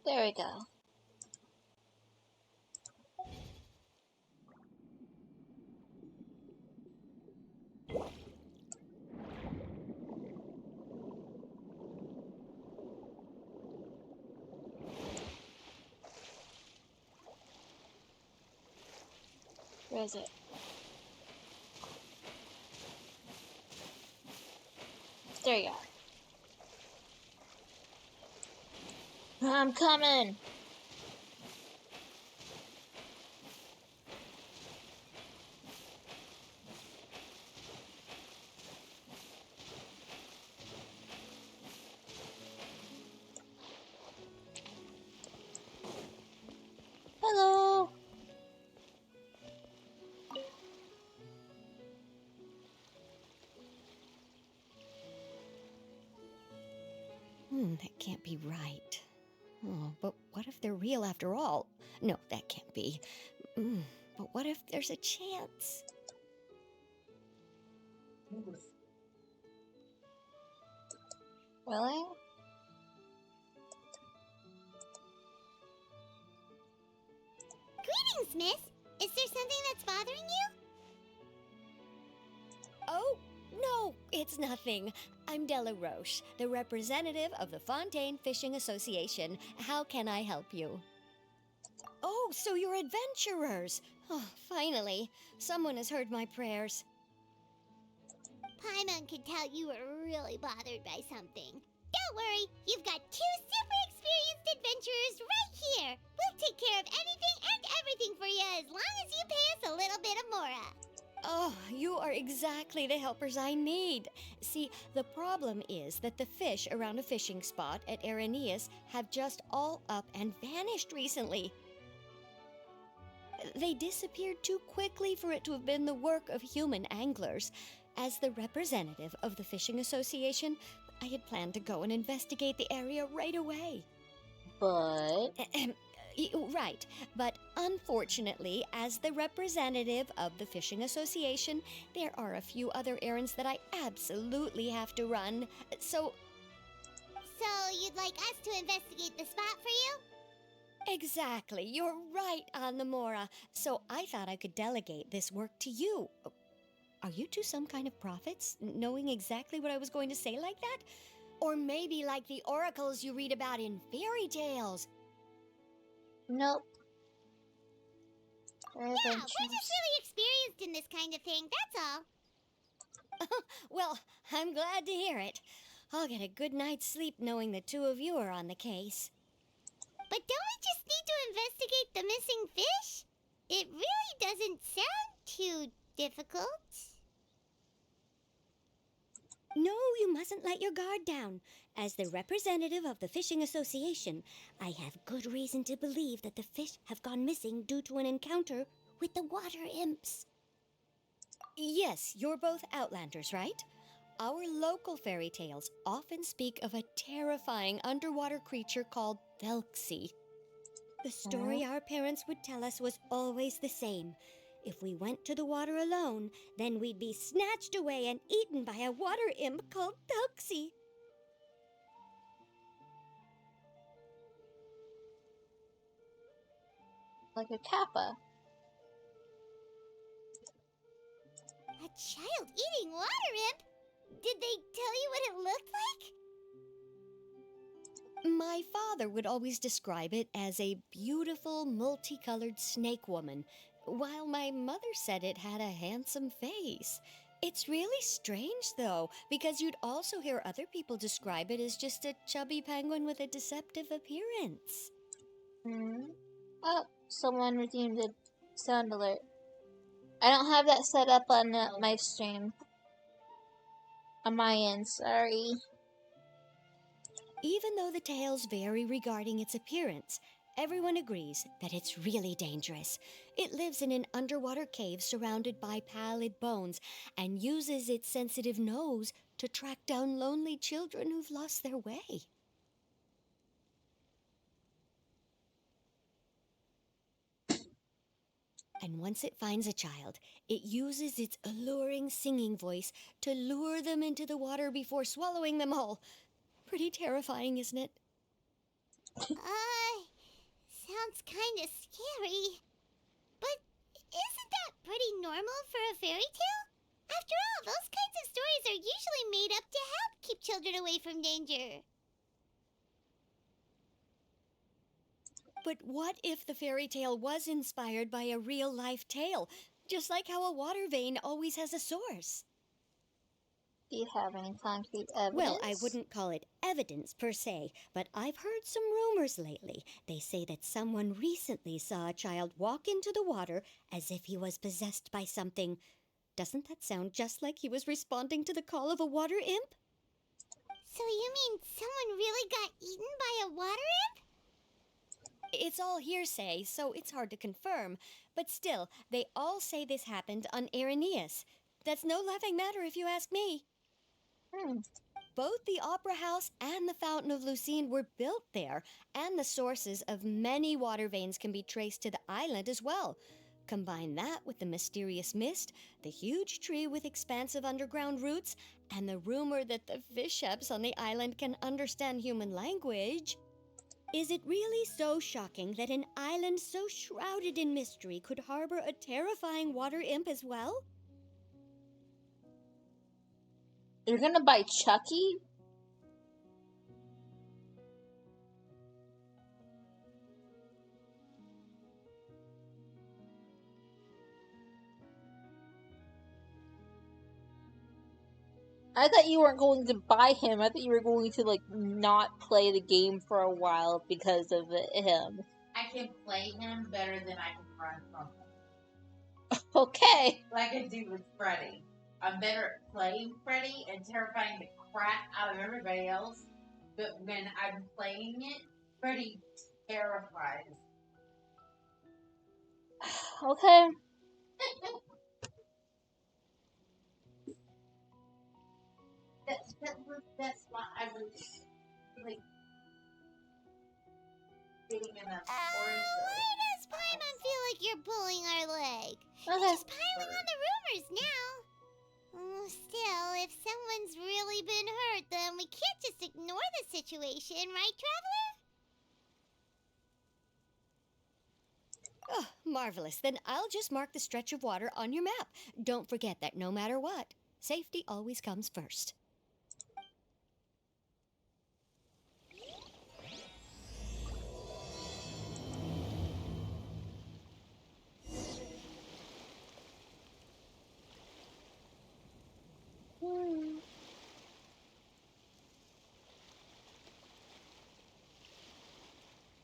There we go. Where is it? There you are. I'm coming. Hello. That can't be right. Oh, but what if they're real after all? No, that can't be. But what if there's a chance? Really? Greetings, miss. Is there something that's bothering you? Oh, no, it's nothing. I'm Della Roche, the representative of the Fontaine Fishing Association. How can I help you? Oh, so you're adventurers. Oh, finally. Someone has heard my prayers. Paimon could tell you were really bothered by something. Don't worry, you've got 2 super experienced adventurers right here. We'll take care of anything and everything for you as long as you pay us a little bit of mora. Oh, you are exactly the helpers I need. See, the problem is that the fish around a fishing spot at Araneus have just all up and vanished recently. They disappeared too quickly for it to have been the work of human anglers. As the representative of the Fishing Association, I had planned to go and investigate the area right away. But Right, but unfortunately, as the representative of the Fishing Association, there are a few other errands that I absolutely have to run. So you'd like us to investigate the spot for you? exactly, you're right on the Mora. So I thought I could delegate this work to you. Are you two some kind of prophets, knowing exactly what I was going to say like that? Or maybe like the oracles you read about in fairy tales? nope. Yeah, we're just really experienced in this kind of thing, that's all. Well, I'm glad to hear it. I'll get a good night's sleep knowing the two of you are on the case. But don't we just need to investigate the missing fish? It really doesn't sound too difficult. No, you mustn't let your guard down. As the representative of the Fishing Association, I have good reason to believe that the fish have gone missing due to an encounter with the water imps. Yes, you're both Outlanders, right? Our local fairy tales often speak of a terrifying underwater creature called Thelxie. The story our parents would tell us was always the same. If we went to the water alone, then we'd be snatched away and eaten by a water imp called Thelxie. Like a kappa. A child eating water imp? Did they tell you what it looked like? My father would always describe it as a beautiful, multicolored snake woman, while my mother said it had a handsome face. It's really strange, though, because you'd also hear other people describe it as just a chubby penguin with a deceptive appearance. Oh, someone redeemed a sound alert. I don't have that set up on my stream. On my end, sorry. Even though the tales vary regarding its appearance, everyone agrees that it's really dangerous. It lives in an underwater cave surrounded by pallid bones and uses its sensitive nose to track down lonely children who've lost their way. And once it finds a child, it uses its alluring singing voice to lure them into the water before swallowing them all. Pretty terrifying, isn't it? scary. But isn't that pretty normal for a fairy tale? After all, those kinds of stories are usually made up to help keep children away from danger. But what if the fairy tale was inspired by a real-life tale? Just like how a water vein always has a source. Do you have any concrete evidence? Well, I wouldn't call it evidence per se, but I've heard some rumors lately. They say that someone recently saw a child walk into the water as if he was possessed by something. Doesn't that sound just like he was responding to the call of a water imp? So you mean someone really got eaten by a water imp? It's all hearsay, so it's hard to confirm. But still, they all say this happened on Irenaeus. That's no laughing matter if you ask me. Both the Opera House and the Fountain of Lucine were built there, and the sources of many water veins can be traced to the island as well. Combine that with the mysterious mist, the huge tree with expansive underground roots, and the rumor that the fish apes on the island can understand human language. Is it really so shocking that an island so shrouded in mystery could harbor a terrifying water imp as well? You're gonna buy Chucky? I thought you weren't going to buy him. I thought you were going to, like, not play the game for a while because of him. I can play him better than I can run from him. Okay. Like I do with Freddy. I'm better at playing Freddy and terrifying the crap out of everybody else. But when I'm playing it, Freddy terrifies. Okay. That's why I was like getting in a orange. Why does Paimon feel like you're pulling our leg? Okay. You're just piling on the rumors now. Still, if someone's really been hurt, then we can't just ignore the situation, right, Traveler? Oh, marvelous. Then I'll just mark the stretch of water on your map. Don't forget that no matter what, safety always comes first.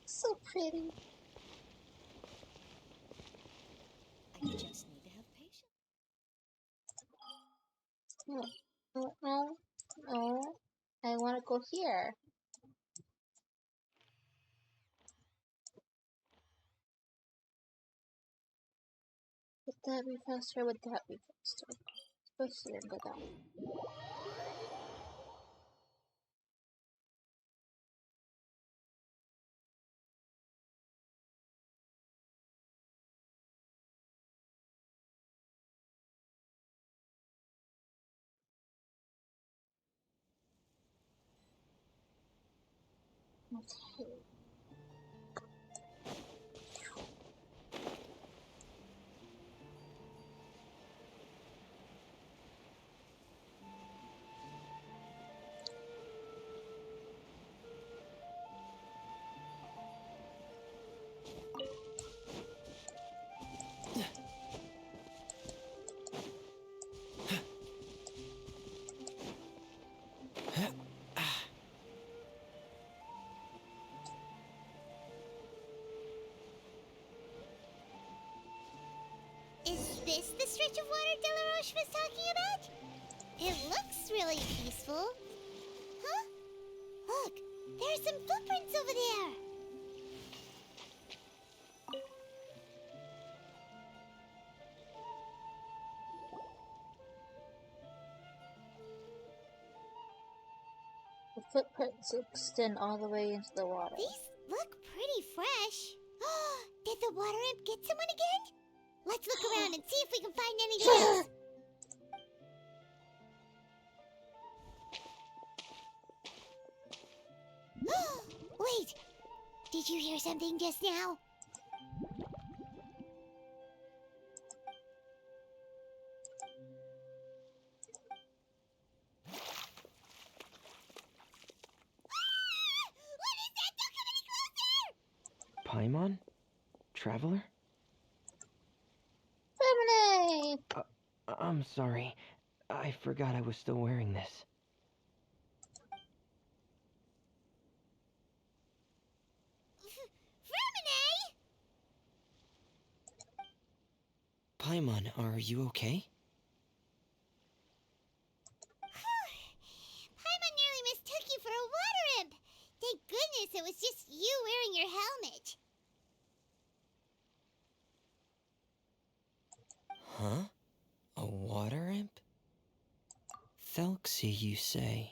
So pretty. I just need to have patience. No. I want to go here. Would that be faster? Would that be faster? Go here and go down. Okay. Is this the stretch of water Delaroche was talking about? It looks really peaceful. Huh? Look, there are some footprints over there. The footprints extend all the way into the water. These look pretty fresh. Did the water imp get someone again? Let's look around and see if we can find anything else. Wait, did you hear something just now? Paimon? Traveler? Feminine! I'm sorry. I forgot I was still wearing this. Fremine! Paimon, are you okay? Paimon nearly mistook you for a water imp. Thank goodness it was just you wearing your helmet. Huh? A water imp? Thelxie, you say?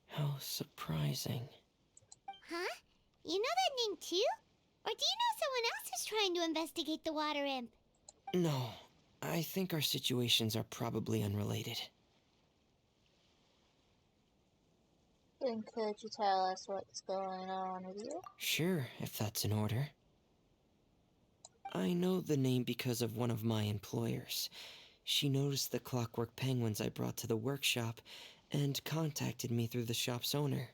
How surprising. Huh? You know that name too? Or do you know someone else who's trying to investigate the water imp? No, I think our situations are probably unrelated. Then could you tell us what's going on with you? Sure, if that's in order. I know the name because of one of my employers. She noticed the clockwork penguins I brought to the workshop and contacted me through the shop's owner.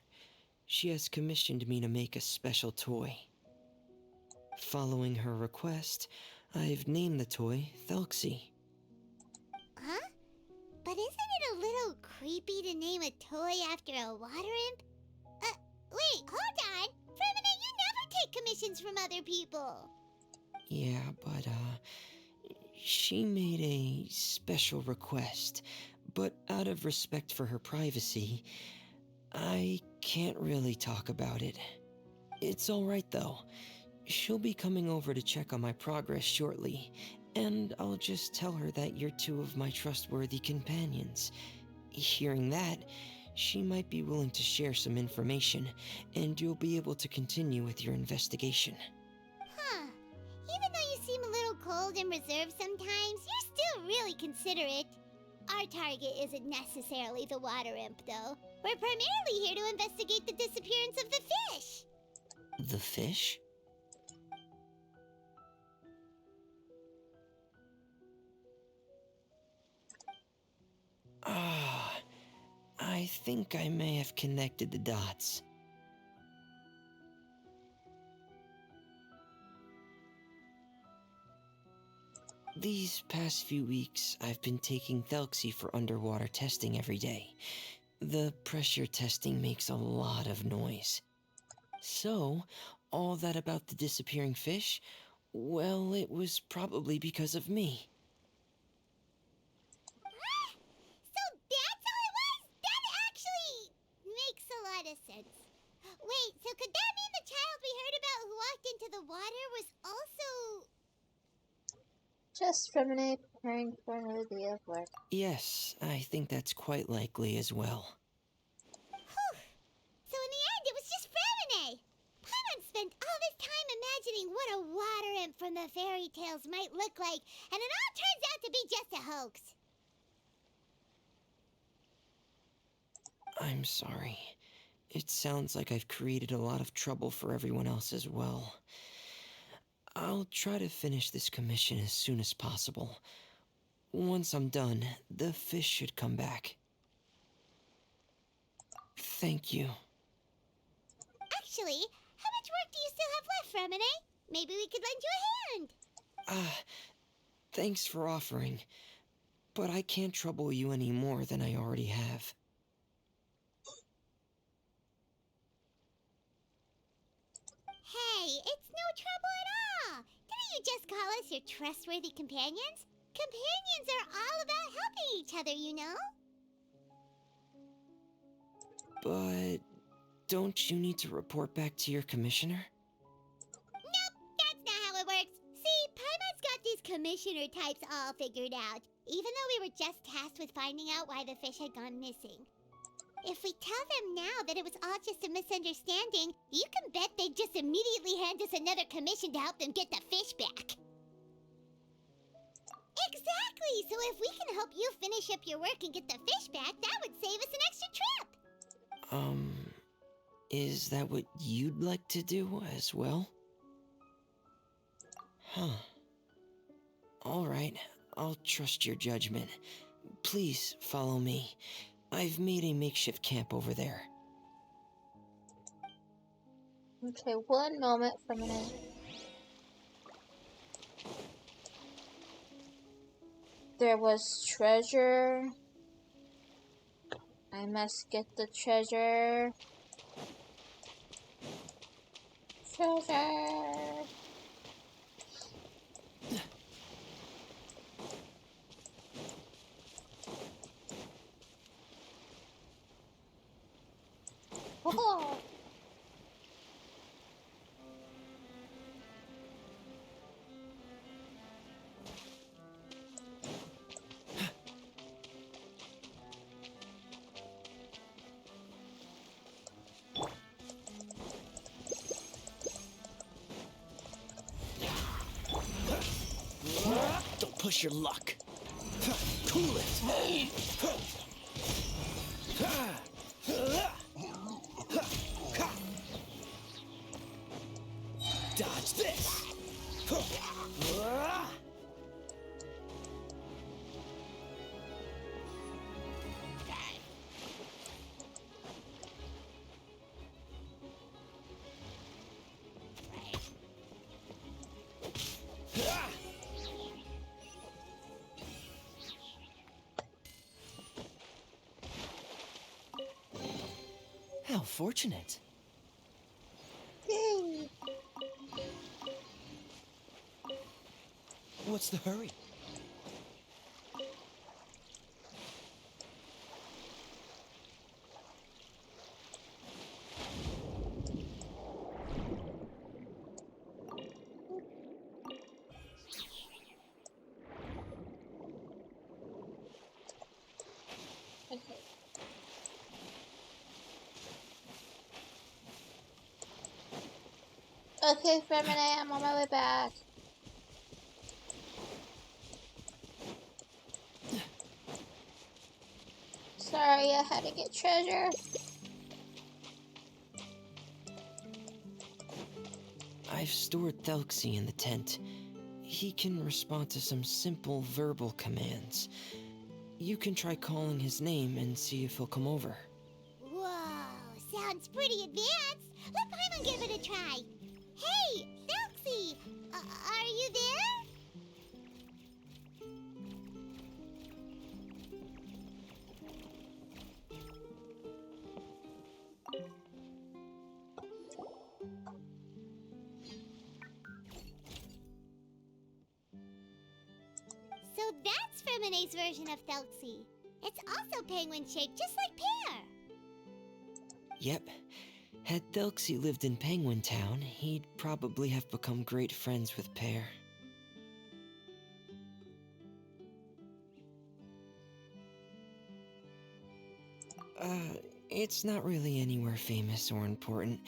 She has commissioned me to make a special toy. Following her request, I've named the toy Thelxie. Huh? But isn't it a little creepy to name a toy after a water imp? Wait, hold on! Fremine, you never take commissions from other people! Yeah, but, she made a special request, but out of respect for her privacy, I can't really talk about it. It's alright though. She'll be coming over to check on my progress shortly, and I'll just tell her that you're two of my trustworthy companions. Hearing that, she might be willing to share some information, and you'll be able to continue with your investigation. Huh. Even though you seem a little cold and reserved sometimes, you're still really considerate. Our target isn't necessarily the water imp, though. We're primarily here to investigate the disappearance of the fish. The fish? Ah, I think I may have connected the dots. These past few weeks, I've been taking Thelxie for underwater testing every day. The pressure testing makes a lot of noise. So, all that about the disappearing fish? Well, it was probably because of me. So that's all it was? That actually makes a lot of sense. Wait, so could that mean the child we heard about who walked into the water was also... Just Feminine preparing for another day of work. Yes, I think that's quite likely as well. Whew. So in the end, it was just Fremine. Paimon spent all this time imagining what a water imp from the fairy tales might look like, and it all turns out to be just a hoax. I'm sorry. It sounds like I've created a lot of trouble for everyone else as well. I'll try to finish this commission as soon as possible. Once I'm done, the fish should come back. Thank you. Actually, how much work do you still have left, Fremine? Maybe we could lend you a hand. Thanks for offering, but I can't trouble you any more than I already have. Hey, it's no trouble at all. Didn't you just call us your trustworthy companions? Companions are all about helping each other, you know? But don't you need to report back to your commissioner? Nope, that's not how it works. See, Paimon's got these commissioner types all figured out, even though we were just tasked with finding out why the fish had gone missing. If we tell them now that it was all just a misunderstanding, you can bet they'd just immediately hand us another commission to help them get the fish back. Exactly! So if we can help you finish up your work and get the fish back, that would save us an extra trip! Is that what you'd like to do as well? Huh. Alright, I'll trust your judgment. Please follow me. I've made a makeshift camp over there. Okay, one moment for a minute. There was treasure. I must get the treasure. Treasure! Oh! Don't push your luck. Cool it. Dodge this. How fortunate. Yay! What's the hurry? Okay. Okay, Feminine, I'm on my way back. Sorry, I had to get treasure. I've stored Thelxie in the tent. He can respond to some simple verbal commands. You can try calling his name and see if he'll come over. Whoa, sounds pretty advanced. Let Paimon give it a try. Hey, Foxy, are you there? So that's Femine's version of Thelxie. It's also penguin-shaped, just like Pear. Yep. Had Thelxie lived in Penguin Town, he'd probably have become great friends with Pear. It's not really anywhere famous or important.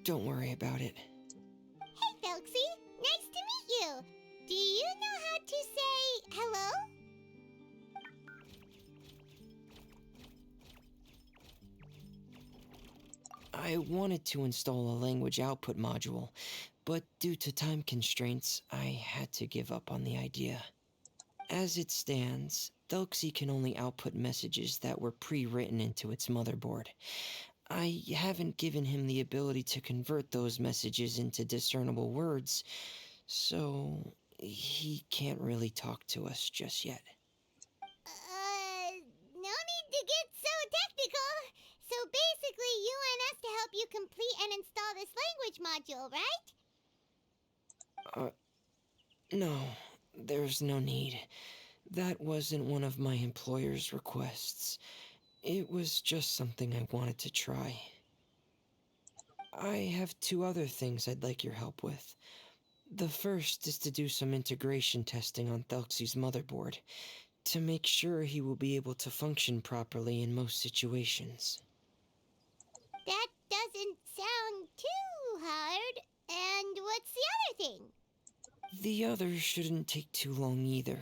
Don't worry about it. Hey, Thelxie, nice to meet you. Do you know how to say hello? I wanted to install a language output module, but due to time constraints, I had to give up on the idea. As it stands, Thelxie can only output messages that were pre-written into its motherboard. I haven't given him the ability to convert those messages into discernible words, so he can't really talk to us just yet. No need to get so technical. So basically, you want us to help you complete and install this language module, right? No, there's no need. That wasn't one of my employer's requests. It was just something I wanted to try. I have two other things I'd like your help with. The first is to do some integration testing on Thelxie's motherboard, to make sure he will be able to function properly in most situations. That doesn't sound too hard. And what's the other thing? The other shouldn't take too long either.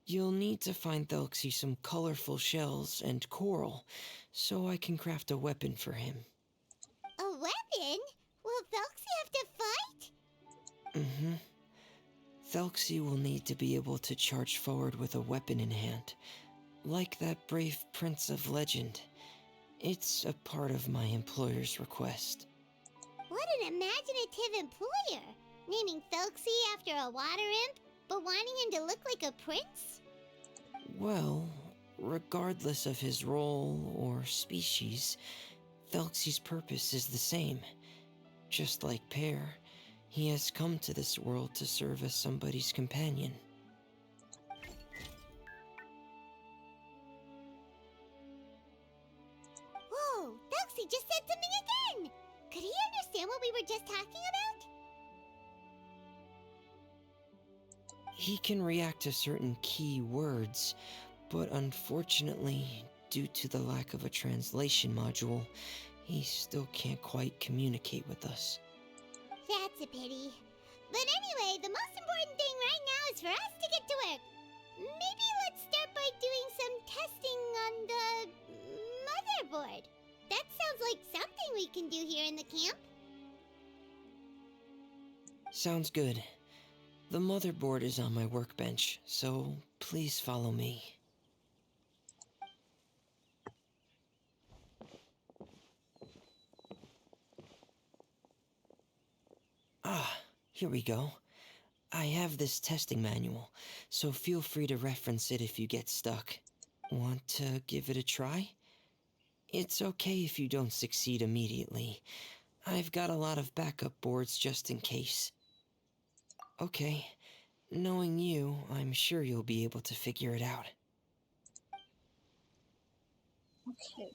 You'll need to find Thelxie some colorful shells and coral, so I can craft a weapon for him. A weapon? Will Thelxie have to fight? Mm-hmm. Thelxie will need to be able to charge forward with a weapon in hand, like that brave prince of legend. It's a part of my employer's request. What an imaginative employer, naming Felksy after a water imp, but wanting him to look like a prince? Well, regardless of his role or species, Felksy's purpose is the same. Just like Pear, he has come to this world to serve as somebody's companion. Whoa, Felksy just said something again! Could he understand what we were just talking about? He can react to certain key words, but unfortunately, due to the lack of a translation module, he still can't quite communicate with us. That's a pity. But anyway, the most important thing right now is for us to get to work. Maybe let's start by doing some testing on the motherboard. That sounds like something we can do here in the camp. Sounds good. The motherboard is on my workbench, so please follow me. Ah, here we go. I have this testing manual, so feel free to reference it if you get stuck. Want to give it a try? It's okay if you don't succeed immediately. I've got a lot of backup boards just in case. Okay, knowing you, I'm sure you'll be able to figure it out. Okay.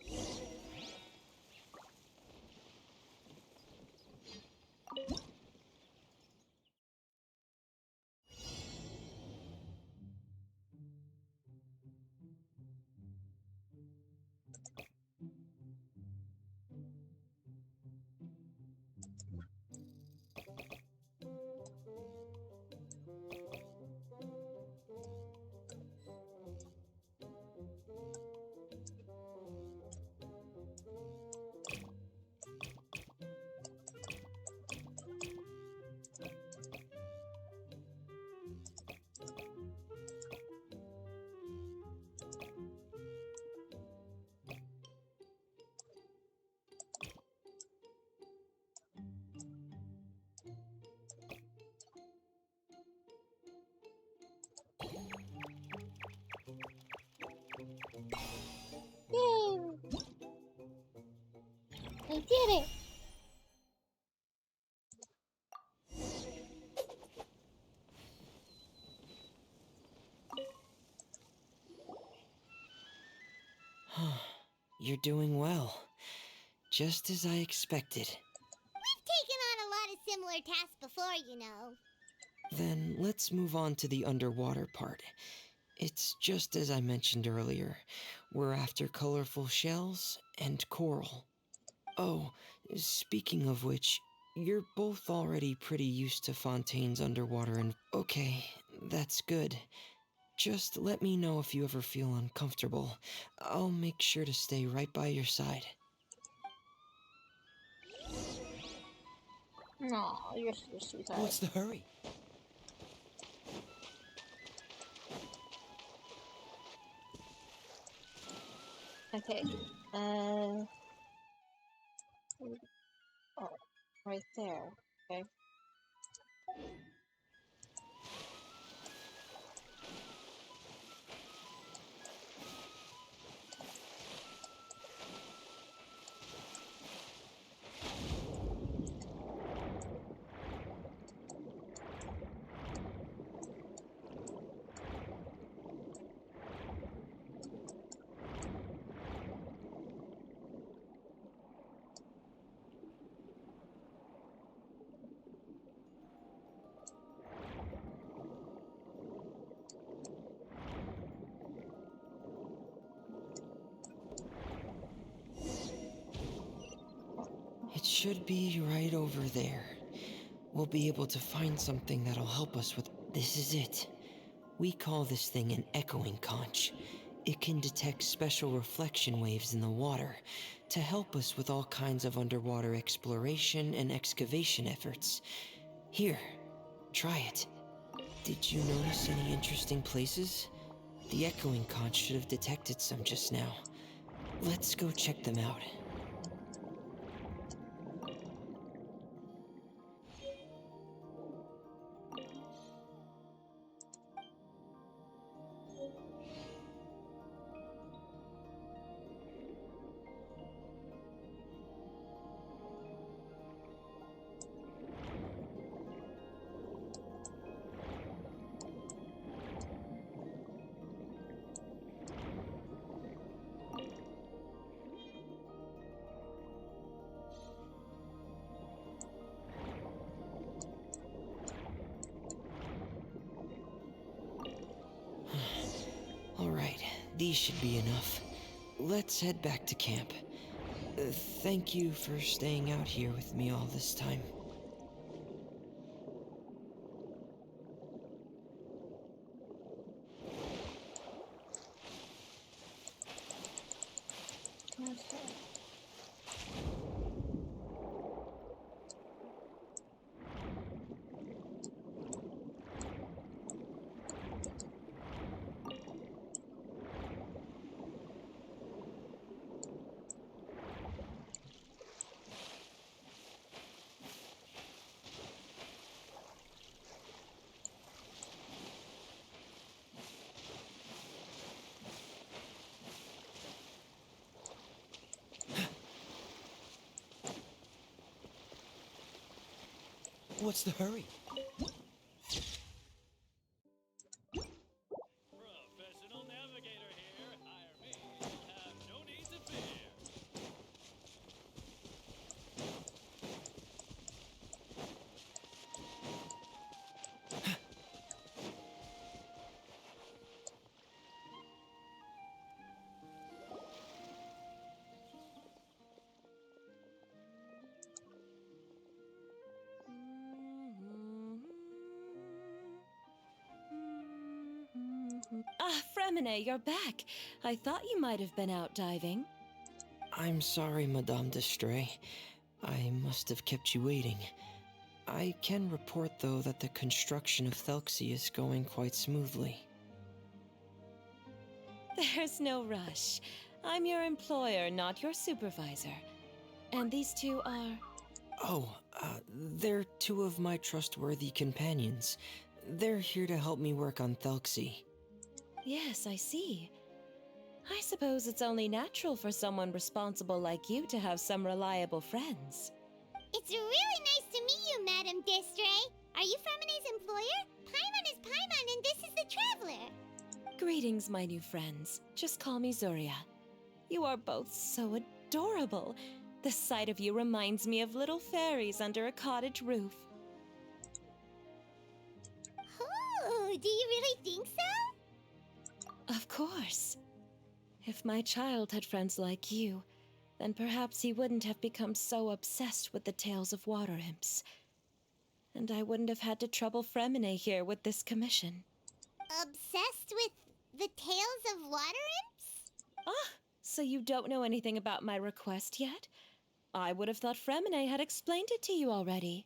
Yay! I did it! You're doing well. Just as I expected. We've taken on a lot of similar tasks before, you know. Then let's move on to the underwater part. It's just as I mentioned earlier. We're after colorful shells and coral. Oh, speaking of which, you're both already pretty used to Fontaine's underwater and... Okay, that's good. Just let me know if you ever feel uncomfortable. I'll make sure to stay right by your side. Aw, you're so sweetheart. What's the hurry? Okay. Oh, right there. Okay. It should be right over there. We'll be able to find something that'll help us with... This is it. We call this thing an echoing conch. It can detect special reflection waves in the water to help us with all kinds of underwater exploration and excavation efforts. Here, try it. Did you notice any interesting places? The echoing conch should have detected some just now. Let's go check them out. These should be enough. Let's head back to camp. Thank you for staying out here with me all this time. What's the hurry? Professional navigator here. Hire me. You'll have no need to fear. Ah, Fremine, you're back. I thought you might have been out diving. I'm sorry, Madame d'Estray. I must have kept you waiting. I can report, though, that the construction of Thelxie is going quite smoothly. There's no rush. I'm your employer, not your supervisor. And these two are... Oh, they're two of my trustworthy companions. They're here to help me work on Thelxie. Yes, I see. I suppose it's only natural for someone responsible like you to have some reliable friends. It's really nice to meet you, Madame d'Estray. Are you Fremine's employer? Paimon is Paimon, and this is the Traveler. Greetings, my new friends. Just call me Zuria. You are both so adorable. The sight of you reminds me of little fairies under a cottage roof. Oh, do you really think so? Of course. If my child had friends like you, then perhaps he wouldn't have become so obsessed with the tales of water imps. And I wouldn't have had to trouble Fremine here with this commission. Obsessed with the tales of water imps? Ah, so you don't know anything about my request yet? I would have thought Fremine had explained it to you already.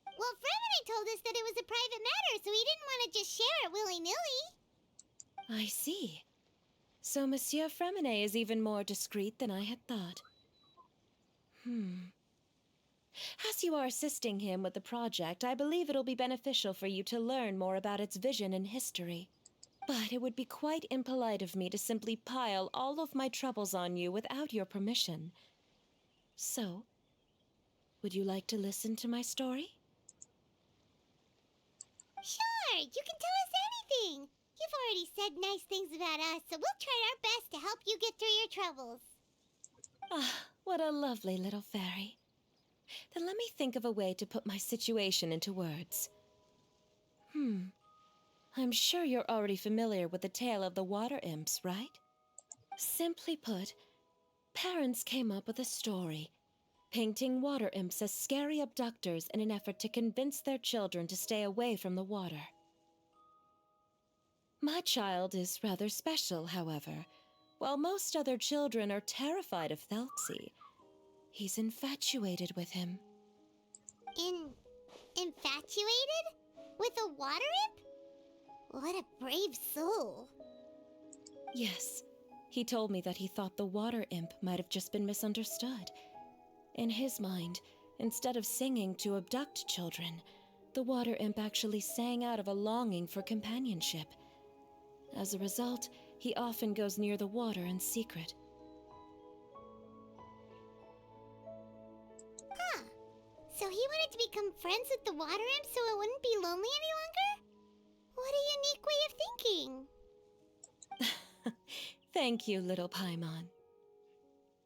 Well, Fremine told us that it was a private matter, so he didn't want to just share it willy-nilly. I see. So Monsieur Fremine is even more discreet than I had thought. As you are assisting him with the project, I believe it'll be beneficial for you to learn more about its vision and history. But it would be quite impolite of me to simply pile all of my troubles on you without your permission. So, would you like to listen to my story? Sure, you can tell us anything. You've already said nice things about us, so we'll try our best to help you get through your troubles. Ah, what a lovely little fairy. Then let me think of a way to put my situation into words. I'm sure you're already familiar with the tale of the water imps, right? Simply put, parents came up with a story, painting water imps as scary abductors in an effort to convince their children to stay away from the water. My child is rather special, however. While most other children are terrified of Thelxie, he's infatuated with him. Infatuated? With a water imp? What a brave soul. Yes, he told me that he thought the water imp might have just been misunderstood. In his mind, instead of singing to abduct children, the water imp actually sang out of a longing for companionship. As a result, he often goes near the water in secret. Huh. So he wanted to become friends with the water imp so it wouldn't be lonely any longer? What a unique way of thinking. Thank you, little Paimon.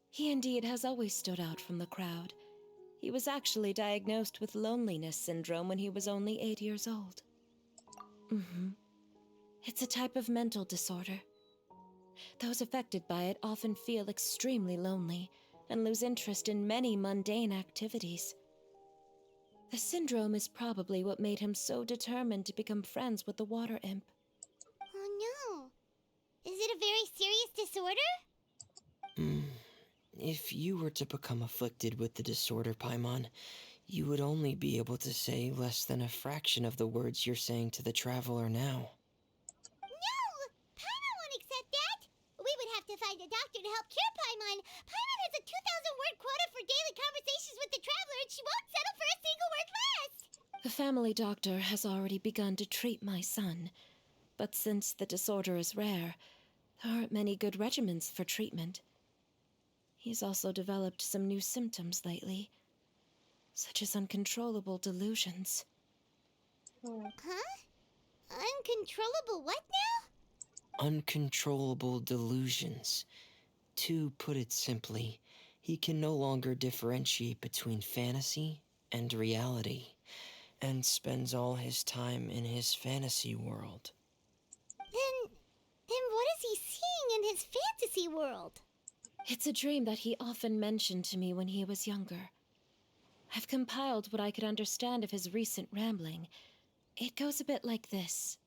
He indeed has always stood out from the crowd. He was actually diagnosed with loneliness syndrome when he was only 8 years old. It's a type of mental disorder. those affected by it often feel extremely lonely and lose interest in many mundane activities. The syndrome is probably what made him so determined to become friends with the water imp. Oh no. Is it a very serious disorder? If you were to become afflicted with the disorder, Paimon, you would only be able to say less than a fraction of the words you're saying to the traveler now. No! Paimon won't accept that! We would have to find a doctor to help cure Paimon. Paimon has a 2,000-word quota for daily conversations with the traveler, and she won't settle for a single word less! The family doctor has already begun to treat my son, but since the disorder is rare, there aren't many good regimens for treatment. He's also developed some new symptoms lately, such as uncontrollable delusions. Huh? Uncontrollable what now? Uncontrollable delusions. To put it simply, he can no longer differentiate between fantasy and reality, and spends all his time in his fantasy world. Then what is he seeing in his fantasy world? It's a dream that he often mentioned to me when he was younger. I've compiled what I could understand of his recent rambling. It goes a bit like this.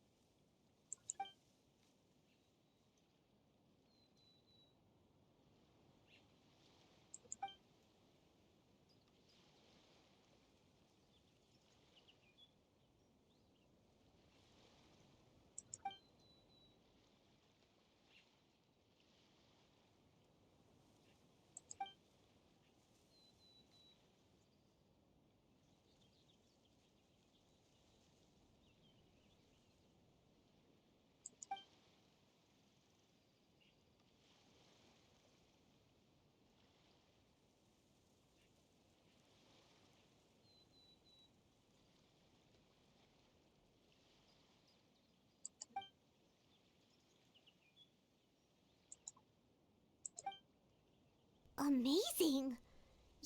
Amazing!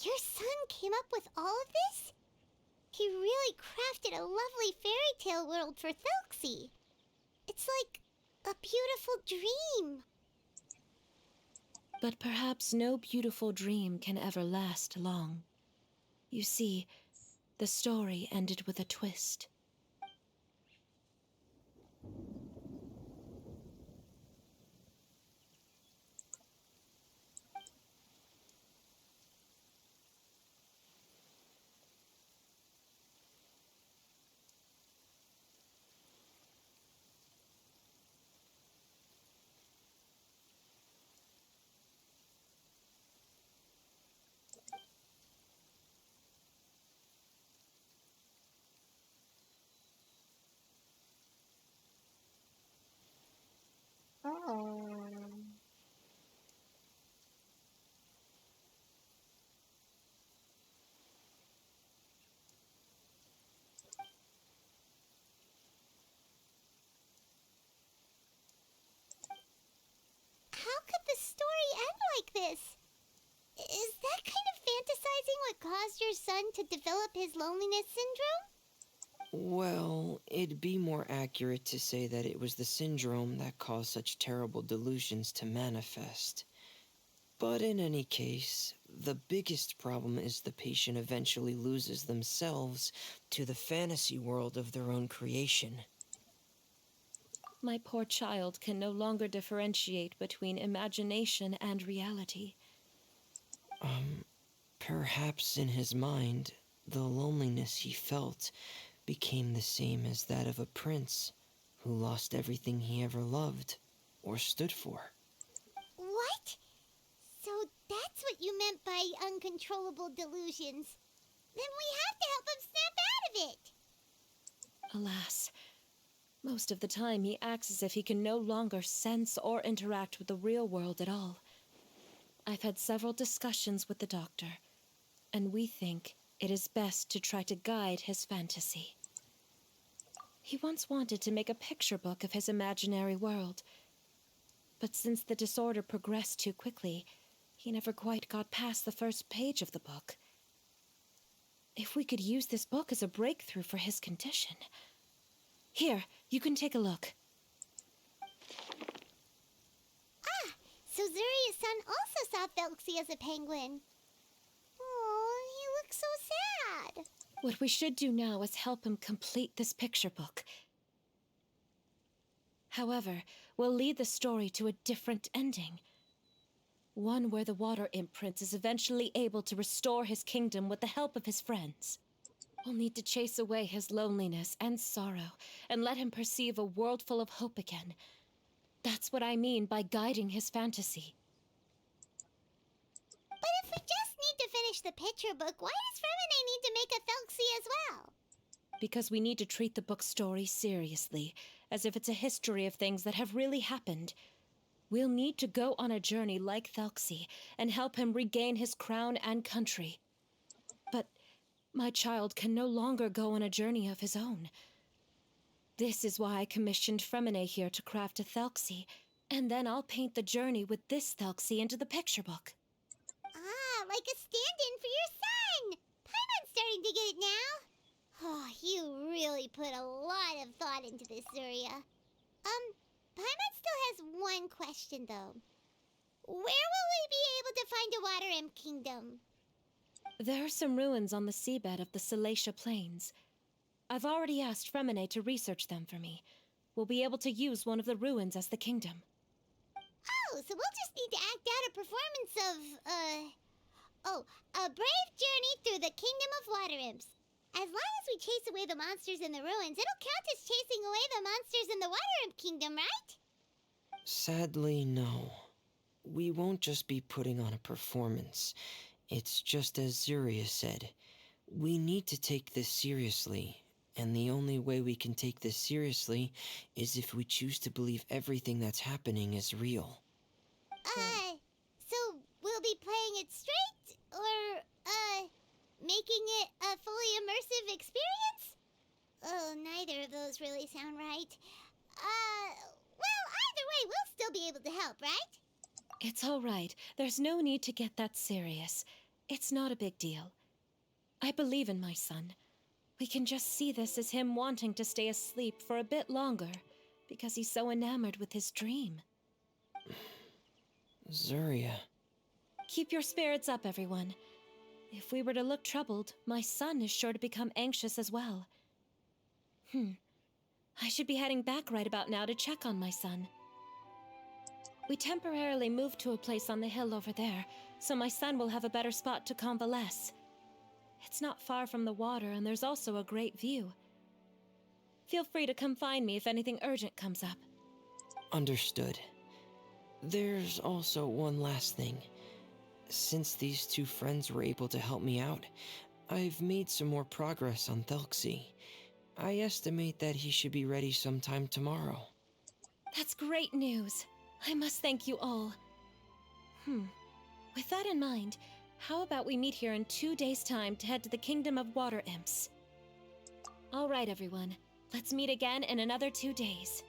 Your son came up with all of this? He really crafted a lovely fairy tale world for Thelxie. It's like a beautiful dream. But perhaps no beautiful dream can ever last long. You see, the story ended with a twist. Oh. How could the story end like this? Is that kind of fantasizing what caused your son to develop his loneliness syndrome? Well, it'd be more accurate to say that it was the syndrome that caused such terrible delusions to manifest. But in any case, the biggest problem is the patient eventually loses themselves to the fantasy world of their own creation. My poor child can no longer differentiate between imagination and reality. Perhaps in his mind, the loneliness he felt became the same as that of a prince who lost everything he ever loved or stood for. What? So that's what you meant by uncontrollable delusions. Then we have to help him snap out of it. Alas, most of the time he acts as if he can no longer sense or interact with the real world at all. I've had several discussions with the doctor, and we think it is best to try to guide his fantasy. He once wanted to make a picture book of his imaginary world, but since the disorder progressed too quickly, he never quite got past the first page of the book. If we could use this book as a breakthrough for his condition... Here, you can take a look. Ah, So Zuria's son also saw Felxie as a penguin. Oh, he looks so sad. What we should do now is help him complete this picture book. However, we'll lead the story to a different ending. One where the Water Imp Prince is eventually able to restore his kingdom with the help of his friends. We'll need to chase away his loneliness and sorrow and let him perceive a world full of hope again. That's what I mean by guiding his fantasy. But if we just need to finish the picture book, why does Fremine need to make a Felxie as well? Because we need to treat the book's story seriously, as if it's a history of things that have really happened. We'll need to go on a journey like Felxie and help him regain his crown and country. But my child can no longer go on a journey of his own. This is why I commissioned Fremine here to craft a Felxie, and then I'll paint the journey with this Felxie into the picture book. Ah, like a stand-in for your son! Paimon's starting to get it now. Oh, you really put a lot of thought into this, Zuria. Paimon still has one question, though. Where will we be able to find a Water Imp Kingdom? There are some ruins on the seabed of the Salacia Plains. I've already asked Fremine to research them for me. We'll be able to use one of the ruins as the kingdom. Oh, so we'll just need to act out a performance of, a brave journey through the Kingdom of Water Imps. As long as we chase away the monsters in the ruins, it'll count as chasing away the monsters in the Water Imp Kingdom, right? Sadly, no. We won't just be putting on a performance. It's just as Zuria said. We need to take this seriously. And the only way we can take this seriously is if we choose to believe everything that's happening is real. So we'll be playing it straight? Or, making it a fully immersive experience? Oh, neither of those really sound right. Well, either way, we'll still be able to help, right? It's all right. There's no need to get that serious. It's not a big deal. I believe in my son. We can just see this as him wanting to stay asleep for a bit longer, because he's so enamored with his dream. Zuria. Keep your spirits up, everyone. If we were to look troubled, my son is sure to become anxious as well. I should be heading back right about now to check on my son. We temporarily moved to a place on the hill over there, so my son will have a better spot to convalesce. It's not far from the water, and there's also a great view. Feel free to come find me if anything urgent comes up. Understood. There's also one last thing. Since these two friends were able to help me out, I've made some more progress on Felxie. I estimate that he should be ready sometime tomorrow. That's great news. I must thank you all. With that in mind, how about we meet here in 2 days' time to head to the Kingdom of Water Imps? All right, everyone. Let's meet again in another 2 days.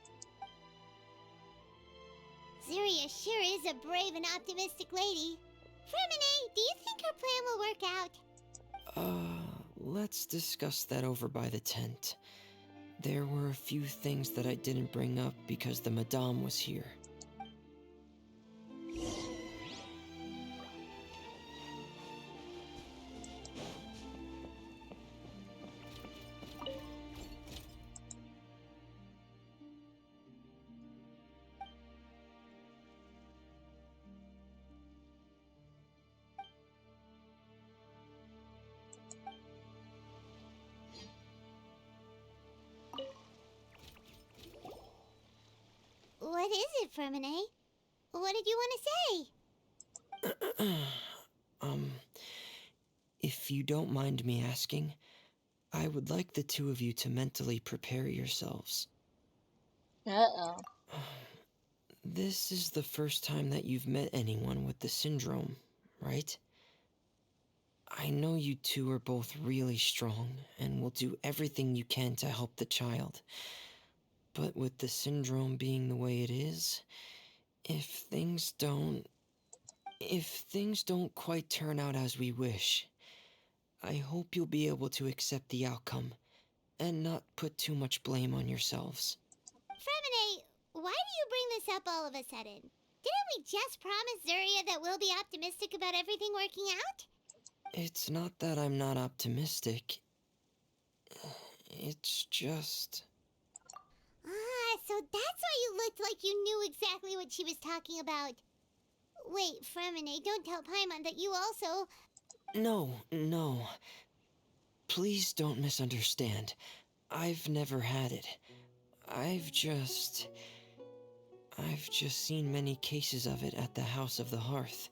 Zuria sure is a brave and optimistic lady. Fremine, do you think her plan will work out? Let's discuss that over by the tent. There were a few things that I didn't bring up because the Madame was here. What is it, Fremine? What did you want to say? If you don't mind me asking, I would like the two of you to mentally prepare yourselves. Uh-oh. This is the first time that you've met anyone with the syndrome, right? I know you two are both really strong and will do everything you can to help the child. But with the syndrome being the way it is, if things don't quite turn out as we wish, I hope you'll be able to accept the outcome and not put too much blame on yourselves. Fremine, why do you bring this up all of a sudden? Didn't we just promise Zuria that we'll be optimistic about everything working out? It's not that I'm not optimistic. It's just... Ah, so that's why you looked like you knew exactly what she was talking about. Wait, Fremine, don't tell Paimon that you also... No. Please don't misunderstand. I've never had it. I've just seen many cases of it at the House of the Hearth,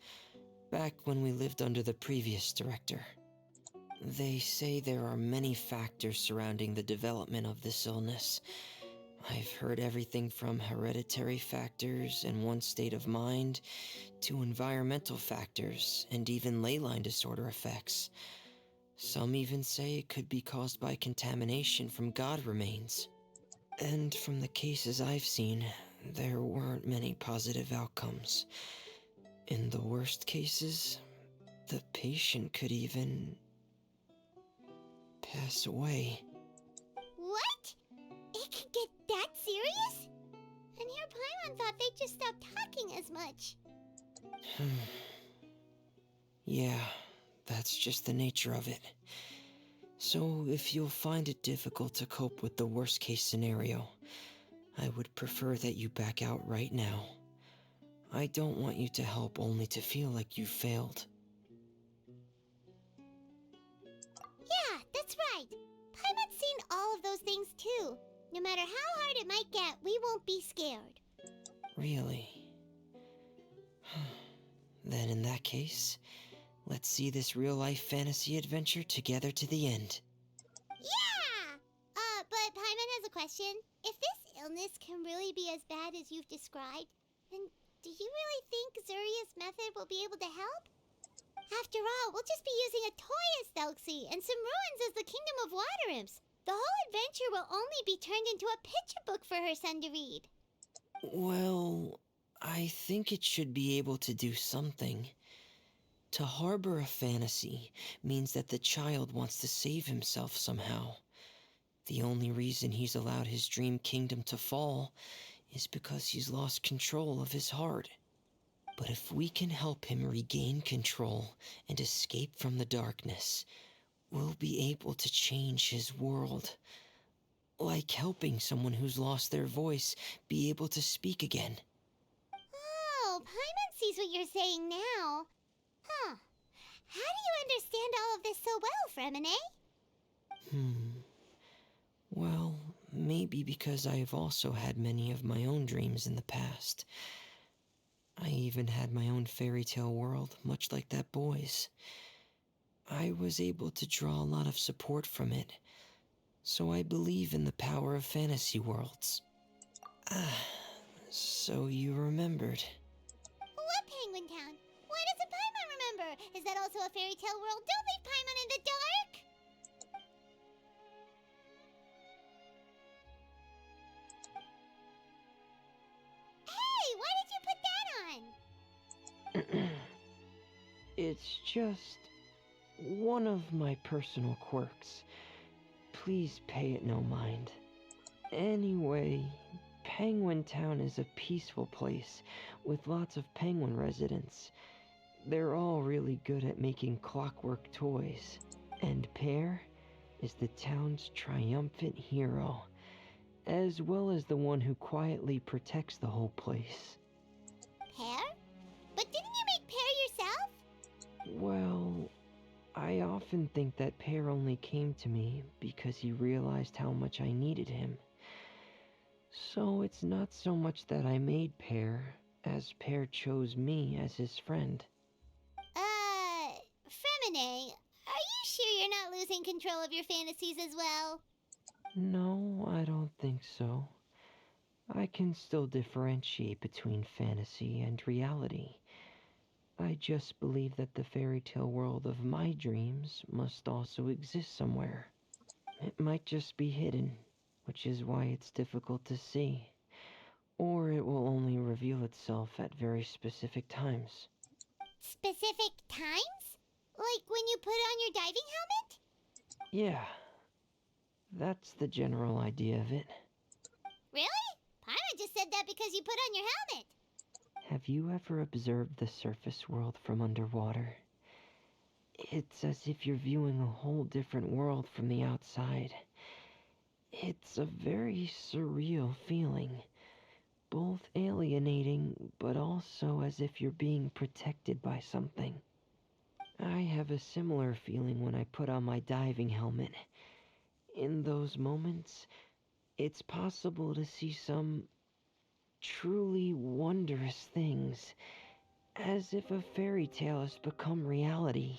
back when we lived under the previous director. They say there are many factors surrounding the development of this illness. I've heard everything from hereditary factors and one's state of mind, to environmental factors and even ley line disorder effects. Some even say it could be caused by contamination from god remains. And from the cases I've seen, there weren't many positive outcomes. In the worst cases, the patient could even pass away. What? It could get that serious? And here Paimon thought they'd just stop talking as much. Yeah, that's just the nature of it. So if you'll find it difficult to cope with the worst case scenario, I would prefer that you back out right now. I don't want you to help only to feel like you failed. Yeah, that's right. Paimon's seen all of those things too. No matter how hard it might get, we won't be scared. Really? Then in that case, let's see this real-life fantasy adventure together to the end. Yeah! But Paimon has a question. If this illness can really be as bad as you've described, then do you really think Zuria's method will be able to help? After all, we'll just be using a toy as Thelxie and some ruins as the Kingdom of Water Imps. The whole adventure will only be turned into a picture book for her son to read. Well, I think it should be able to do something. To harbor a fantasy means that the child wants to save himself somehow. The only reason he's allowed his dream kingdom to fall is because he's lost control of his heart. But if we can help him regain control and escape from the darkness, we'll be able to change his world. Like helping someone who's lost their voice be able to speak again. Oh, Paimon sees what you're saying now. Huh. How do you understand all of this so well, Fremine? Well, maybe because I have also had many of my own dreams in the past. I even had my own fairy tale world, much like that boy's. I was able to draw a lot of support from it, so I believe in the power of fantasy worlds. So you remembered. What Penguin Town? Why doesn't Paimon remember? Is that also a fairy tale world? Don't leave Paimon in the dark! Hey, why did you put that on? It's just one of my personal quirks. Please pay it no mind. Anyway, Penguin Town is a peaceful place with lots of penguin residents. They're all really good at making clockwork toys. And Pear is the town's triumphant hero, as well as the one who quietly protects the whole place. Pear? But didn't you make Pear yourself? Well, I often think that Pear only came to me because he realized how much I needed him. So it's not so much that I made Pear, as Pear chose me as his friend. Fremine, are you sure you're not losing control of your fantasies as well? No, I don't think so. I can still differentiate between fantasy and reality. I just believe that the fairy tale world of my dreams must also exist somewhere. It might just be hidden, which is why it's difficult to see. Or it will only reveal itself at very specific times. Specific times? Like when you put on your diving helmet? Yeah, that's the general idea of it. Really? Paimon just said that because you put on your helmet. Have you ever observed the surface world from underwater? It's as if you're viewing a whole different world from the outside. It's a very surreal feeling, both alienating, but also as if you're being protected by something. I have a similar feeling when I put on my diving helmet. In those moments, it's possible to see some truly wondrous things, as if a fairy tale has become reality.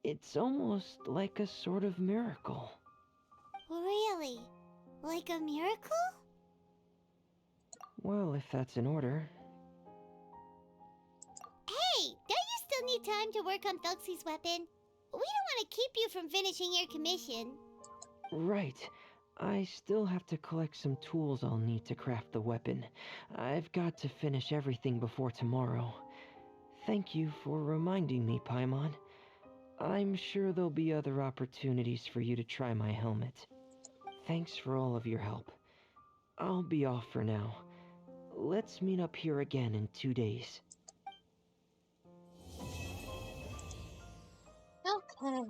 It's almost like a sort of miracle. Really? Like a miracle? Well, if that's in order. Hey, don't you still need time to work on Felxie's weapon? We don't want to keep you from finishing your commission. Right. I still have to collect some tools I'll need to craft the weapon. I've got to finish everything before tomorrow. Thank you for reminding me, Paimon. I'm sure there'll be other opportunities for you to try my helmet. Thanks for all of your help. I'll be off for now. Let's meet up here again in 2 days. Okay.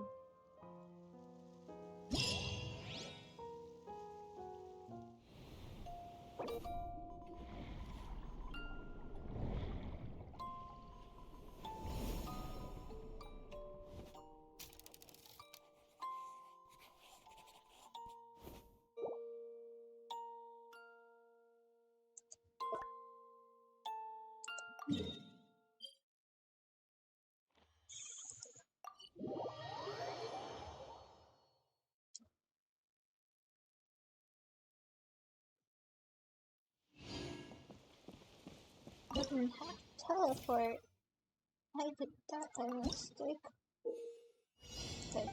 I didn't have to teleport. I did that by mistake. Okay.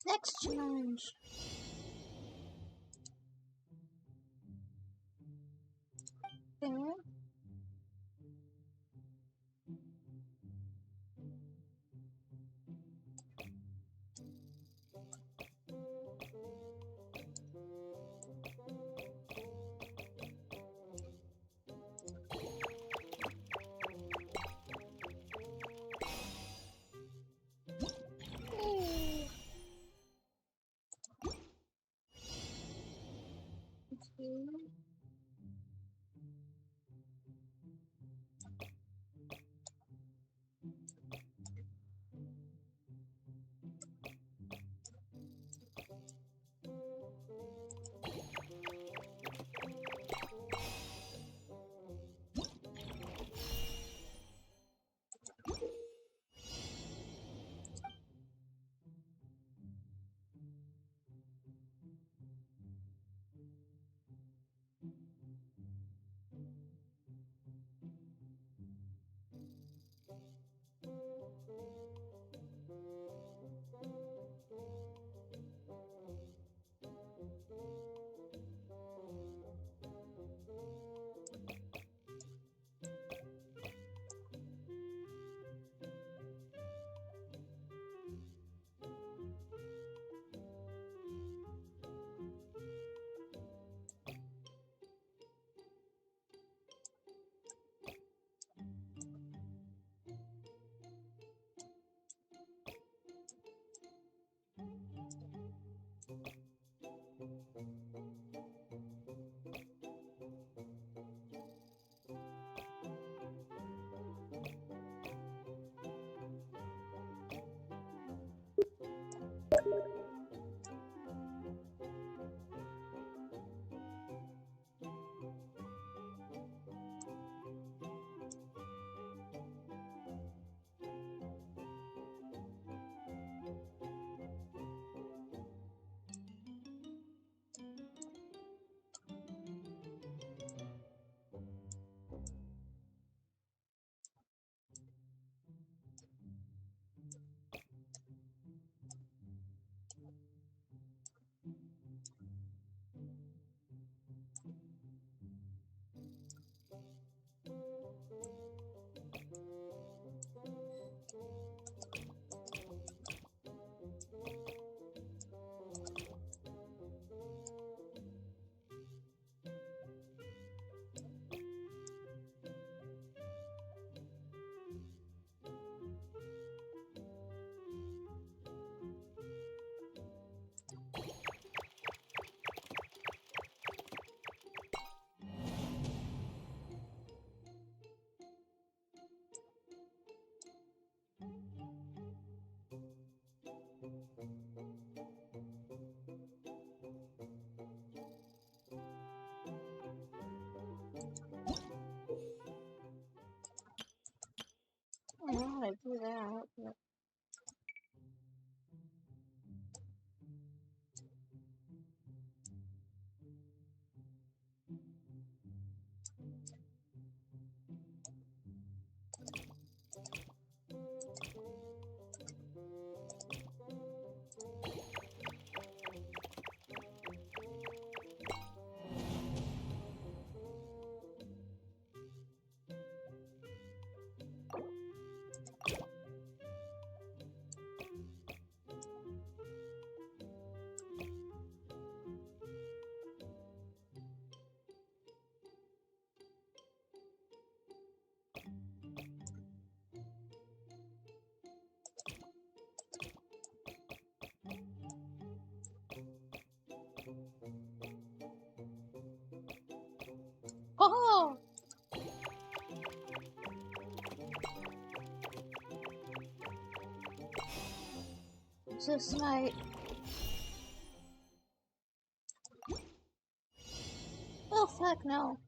Next challenge. Okay. Yay. Okay. how to do that. But... Oh! I'm so smart. Oh, fuck no.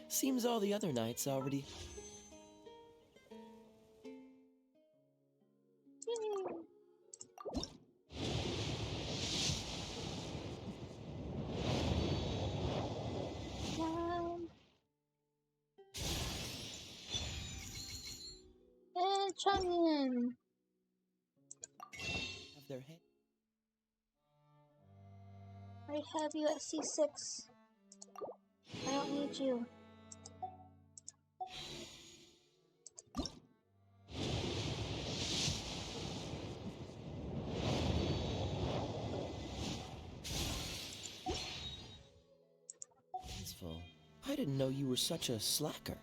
Seems all the other knights already. And Chungin. Have their head. I have you at C6. I don't need you. Peaceful. I didn't know you were such a slacker.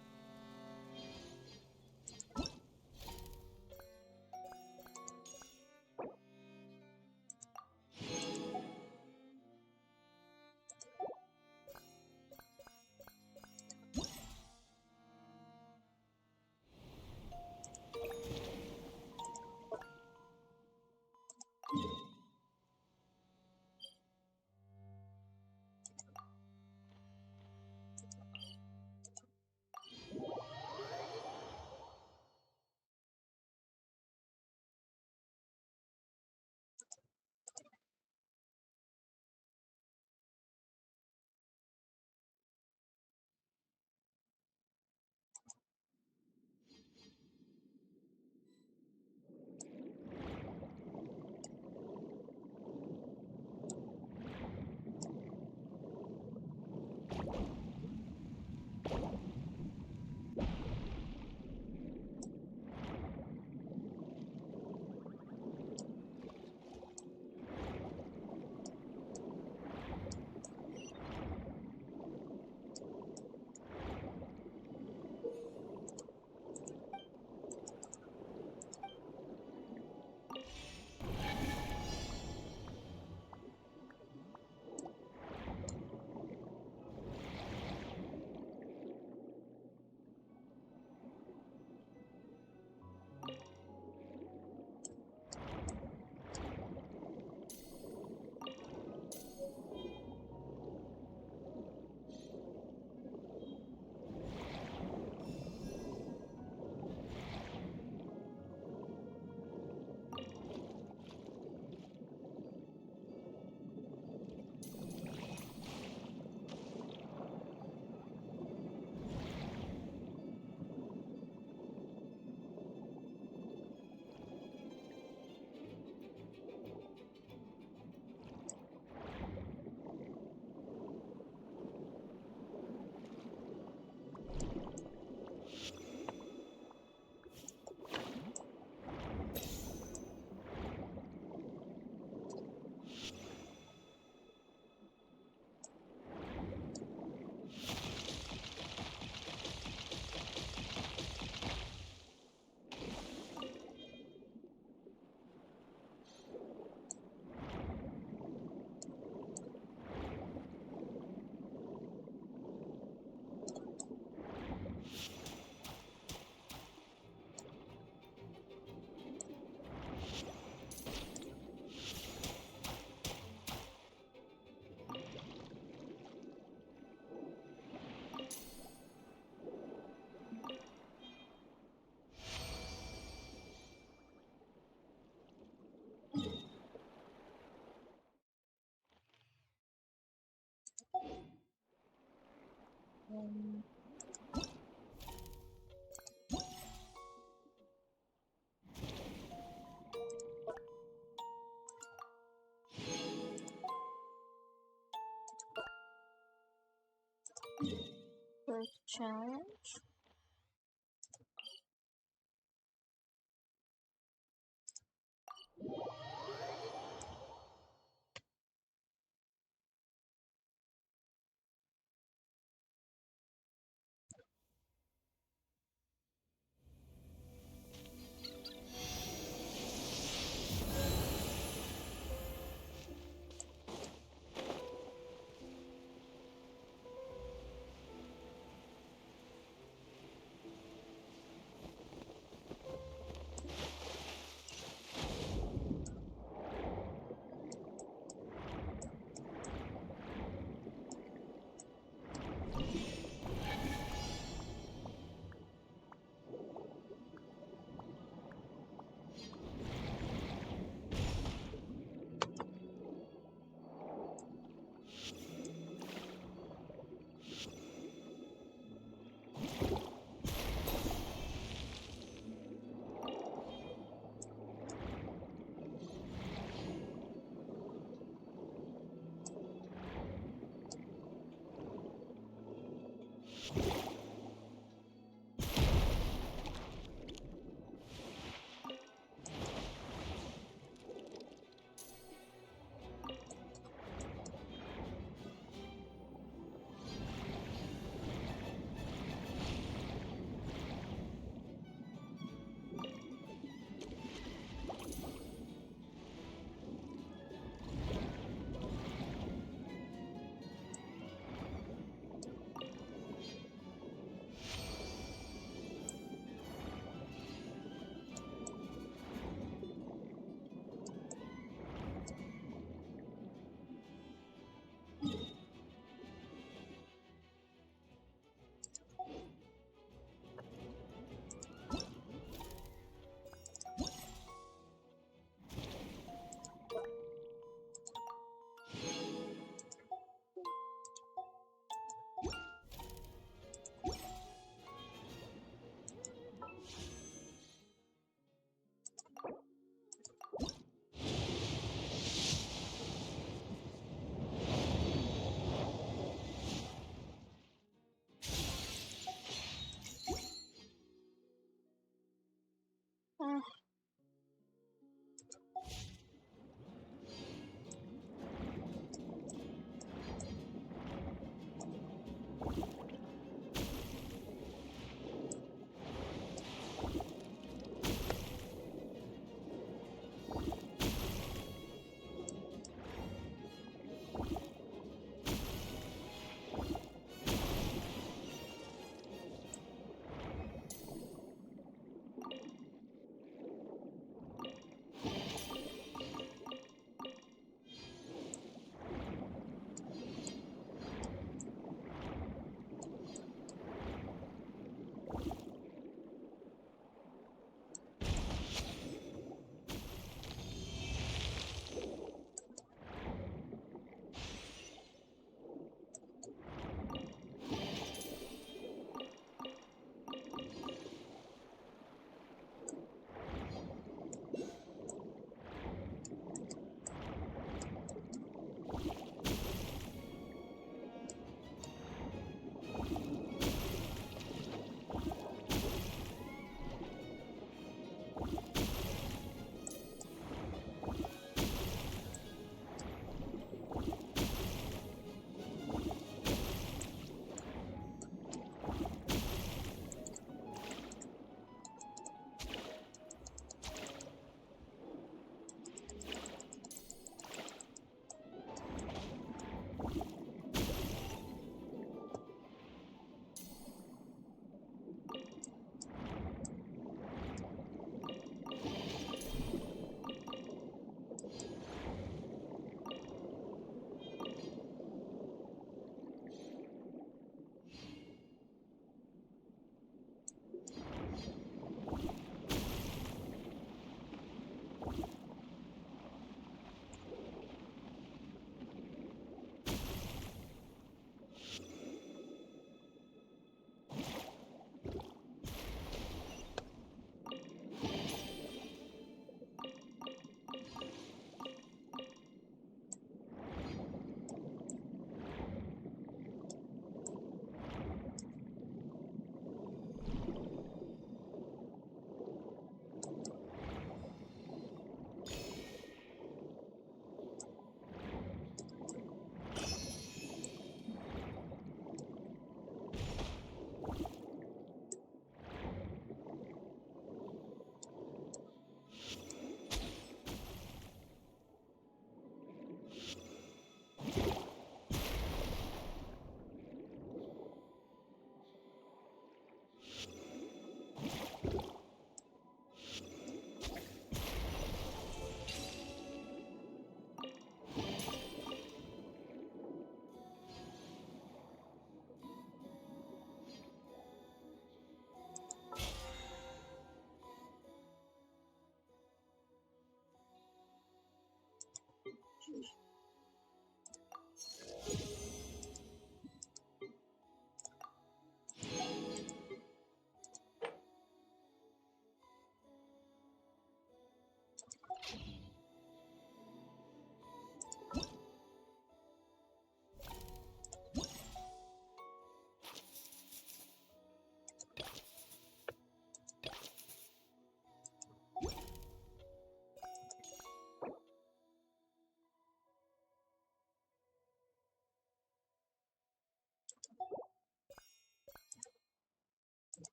Um, quick challenge.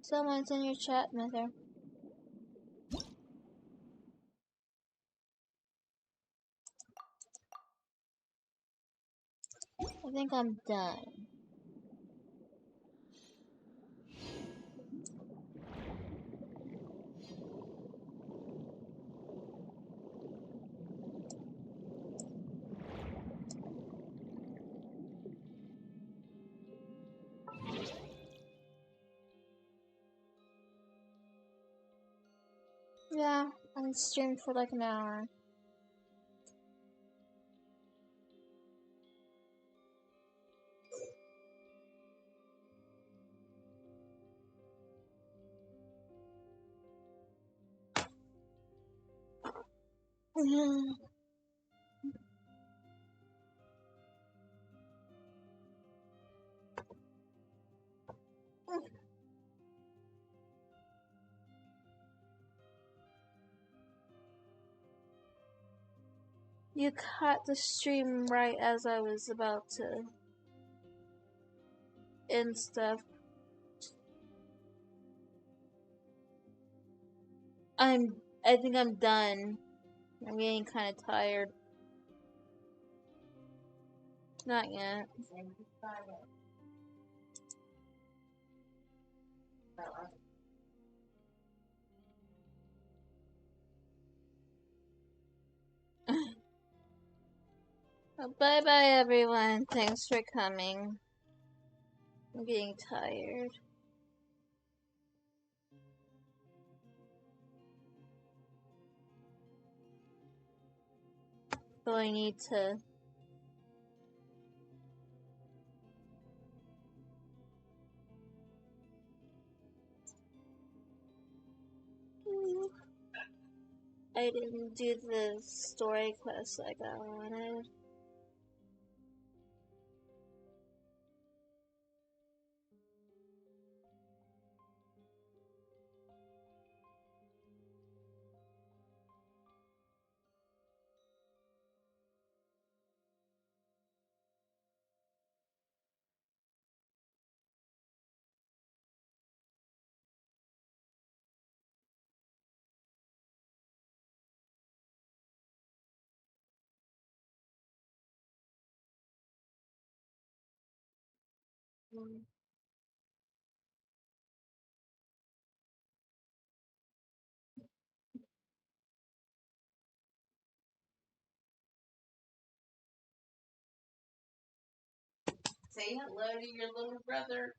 Someone's in your chat, Mother. I think I'm done. Yeah, I streamed for like an hour. You caught the stream right as I was about to end stuff. I think I'm done. I'm getting kind of tired. Not yet. Bye bye everyone. Thanks for coming. I'm getting tired. So I need to I didn't do the story quest like I wanted. Say hello to your little brother.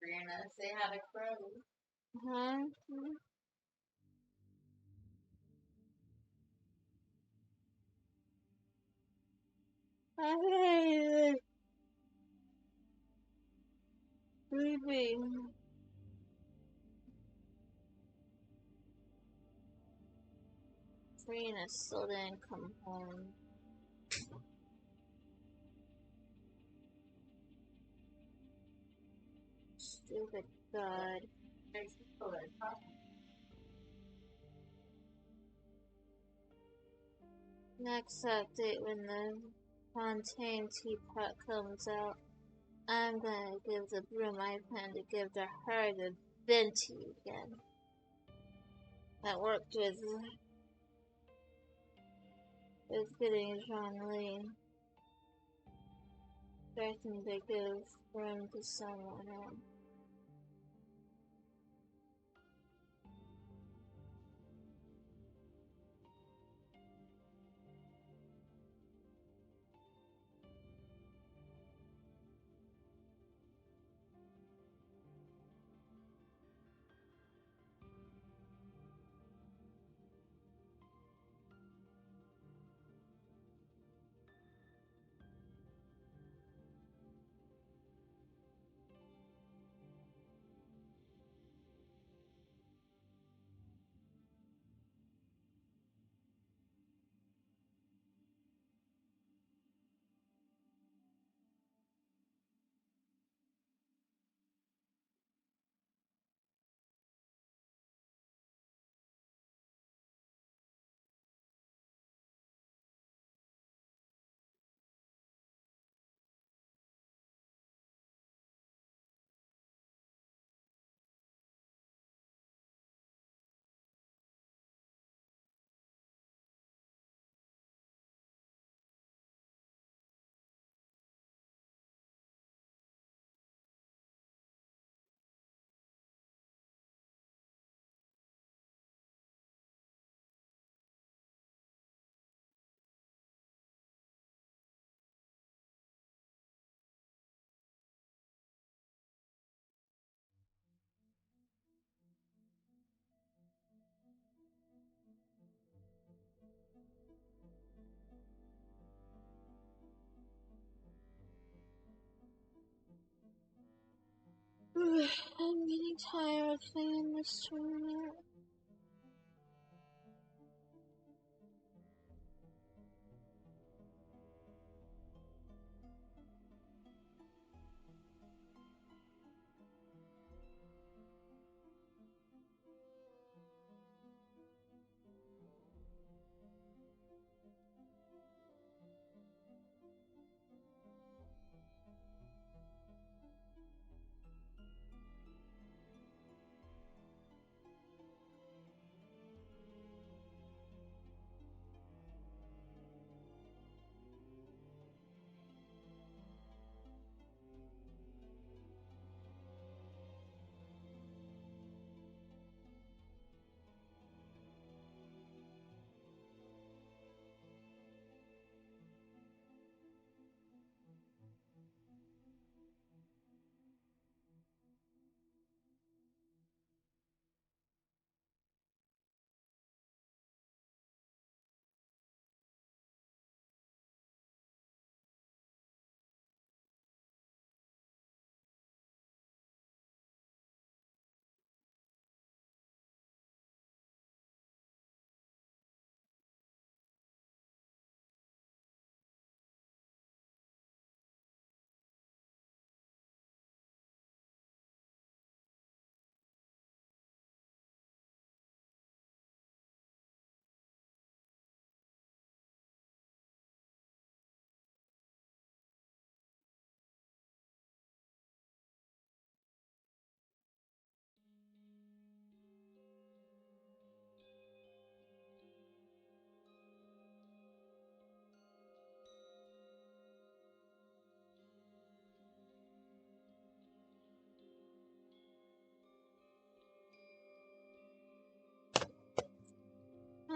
Brianna, say hi to Crow. Huh? I hate it. Creepy. Serena still didn't come home. Stupid God. Next update when the Fontaine teapot comes out, I'm gonna give the broom I plan to give to her the venti again. That worked with getting Jean Lee. Threatened to give room to someone else. the stream yet?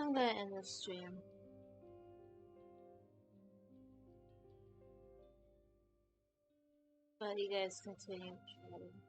I'm gonna end the stream. But you guys continue chatting.